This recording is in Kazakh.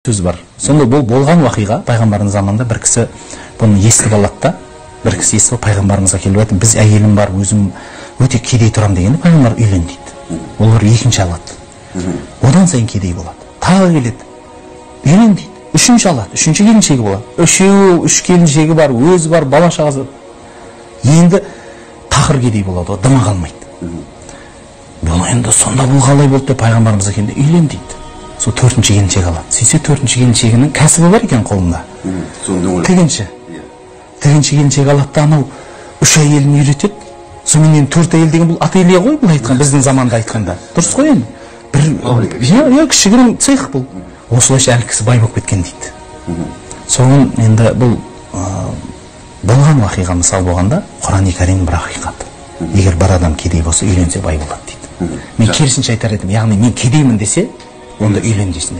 сөз бар. Сонда бұл болған вақиға пайғамбардың заманында бір кісі бұны естіп алады да, бір кісі естіп пайғамбарымызға келіп айтты, біз әйелім бар, өзім өте кедей тұрам дегенде пайғамбар үйлен дейді. Олар екінші алады. Одан сайын кедей болады. Тағы келеді. Үйлен дейді. Үшінші алады. Үшінші келіншегі болады. Үш келіншегі бар, өзі бар, бала шағасы. Енді тақыр кедей болады, дымы қалмайды. Бұл енді сонда бұл қалай болды деп пайғамбарымызға келді, үйлен дейді. Сол төртінші келіншек алады. Сөйтсе төртінші келіншегінің кәсібі бар екен қолында. Тігінші. Тігінші келіншек алады да анау үш әйелін үйретеді. Сонымен төрт әйел деген бұл ателье ғой, бұл айтқан, біздің заманда айтқанда. Дұрыс қой енді. Бір кішігірім цех бұл. Осылайша әлі кісі бай болып кеткен дейді. Соған енді бұл болған вақиға мысал болғанда Құран-ы Кәрим бір ақиқат. Егер бір адам кедей болса, үйленсе бай болады дейді. Мен керісінше айтар едім, яғни мен кедеймін десе, онда үйлен десін.